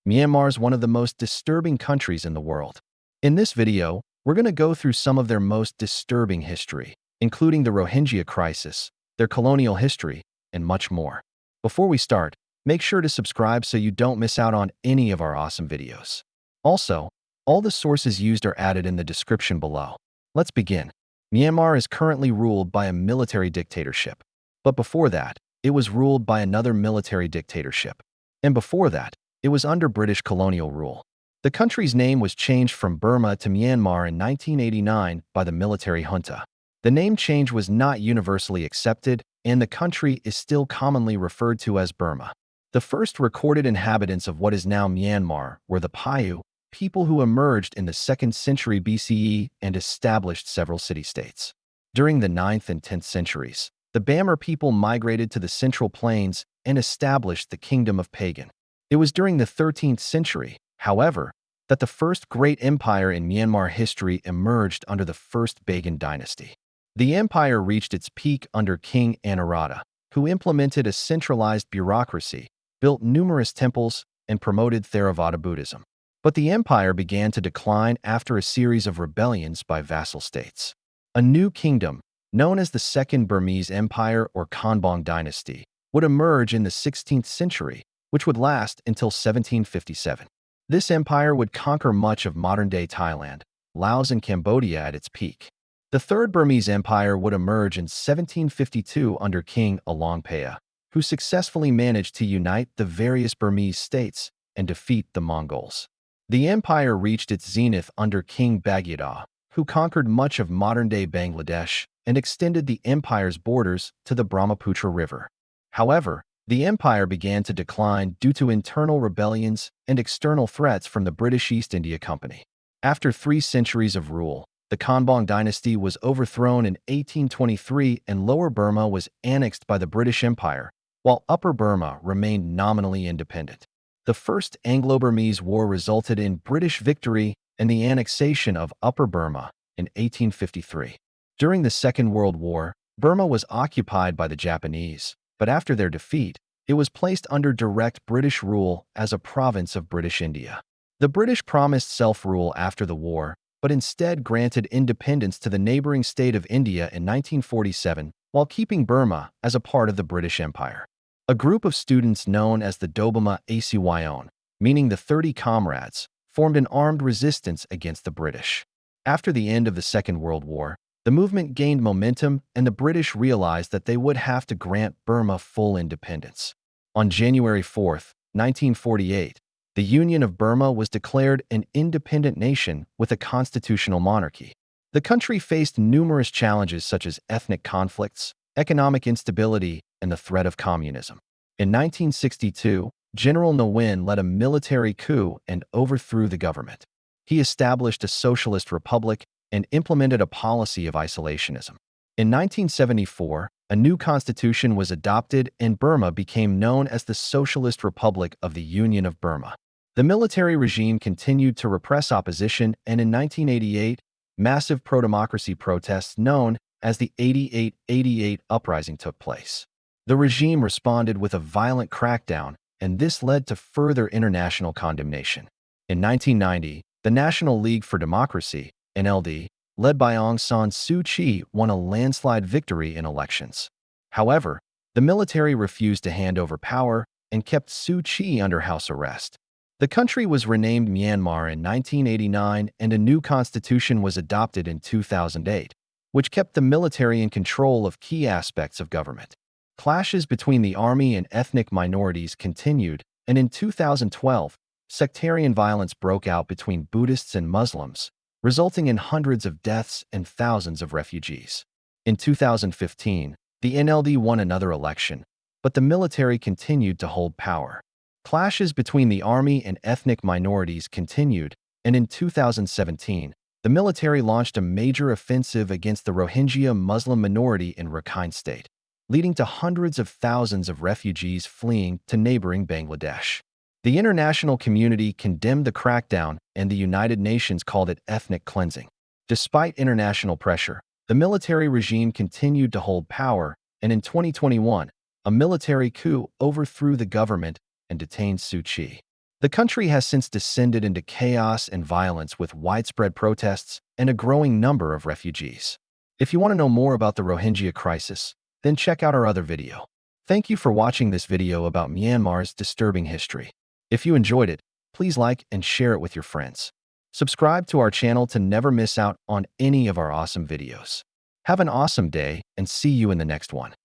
Myanmar is one of the most disturbing countries in the world. In this video, we're going to go through some of their most disturbing history, including the Rohingya crisis, their colonial history, and much more. Before we start, make sure to subscribe so you don't miss out on any of our awesome videos. Also, all the sources used are added in the description below. Let's begin. Myanmar is currently ruled by a military dictatorship. But before that, it was ruled by another military dictatorship. And before that, it was under British colonial rule. The country's name was changed from Burma to Myanmar in 1989 by the military junta. The name change was not universally accepted, and the country is still commonly referred to as Burma. The first recorded inhabitants of what is now Myanmar were the Paiute, people who emerged in the 2nd century BCE and established several city-states. During the 9th and 10th centuries, the Bamar people migrated to the Central Plains and established the Kingdom of Pagan. It was during the 13th century, however, that the first great empire in Myanmar history emerged under the First Bagan dynasty. The empire reached its peak under King Anuradha, who implemented a centralized bureaucracy, built numerous temples, and promoted Theravada Buddhism. But the empire began to decline after a series of rebellions by vassal states. A new kingdom, known as the Second Burmese Empire or Konbaung dynasty, would emerge in the 16th century, which would last until 1757. This empire would conquer much of modern-day Thailand, Laos, and Cambodia at its peak. The Third Burmese Empire would emerge in 1752 under King Alongpaya, who successfully managed to unite the various Burmese states and defeat the Mongols. The empire reached its zenith under King Baghdad, who conquered much of modern-day Bangladesh and extended the empire's borders to the Brahmaputra River. However, the empire began to decline due to internal rebellions and external threats from the British East India Company. After 3 centuries of rule, the Konbaung dynasty was overthrown in 1823 and Lower Burma was annexed by the British Empire, while Upper Burma remained nominally independent. The First Anglo-Burmese War resulted in British victory and the annexation of Upper Burma in 1853. During the Second World War, Burma was occupied by the Japanese, but after their defeat, it was placed under direct British rule as a province of British India. The British promised self-rule after the war, but instead granted independence to the neighboring state of India in 1947 while keeping Burma as a part of the British Empire. A group of students known as the Dobama Acyon, meaning the 30 Comrades, formed an armed resistance against the British. After the end of the Second World War, the movement gained momentum and the British realized that they would have to grant Burma full independence. On January 4, 1948, the Union of Burma was declared an independent nation with a constitutional monarchy. The country faced numerous challenges such as ethnic conflicts, economic instability, and the threat of communism. In 1962, General Ne Win led a military coup and overthrew the government. He established a socialist republic and implemented a policy of isolationism. In 1974, a new constitution was adopted and Burma became known as the Socialist Republic of the Union of Burma. The military regime continued to repress opposition, and in 1988, massive pro-democracy protests known as the 88 uprising took place. The regime responded with a violent crackdown, and this led to further international condemnation. In 1990, the National League for Democracy, NLD, led by Aung San Suu Kyi, won a landslide victory in elections. However, the military refused to hand over power and kept Suu Kyi under house arrest. The country was renamed Myanmar in 1989 and a new constitution was adopted in 2008, which kept the military in control of key aspects of government. Clashes between the army and ethnic minorities continued, and in 2012, sectarian violence broke out between Buddhists and Muslims, resulting in hundreds of deaths and thousands of refugees. In 2015, the NLD won another election, but the military continued to hold power. Clashes between the army and ethnic minorities continued, and in 2017, the military launched a major offensive against the Rohingya Muslim minority in Rakhine State, leading to hundreds of thousands of refugees fleeing to neighboring Bangladesh. The international community condemned the crackdown, and the United Nations called it ethnic cleansing. Despite international pressure, the military regime continued to hold power, and in 2021, a military coup overthrew the government and detained Suu Kyi. The country has since descended into chaos and violence with widespread protests and a growing number of refugees. If you want to know more about the Rohingya crisis, then check out our other video. Thank you for watching this video about Myanmar's disturbing history. If you enjoyed it, please like and share it with your friends. Subscribe to our channel to never miss out on any of our awesome videos. Have an awesome day and see you in the next one.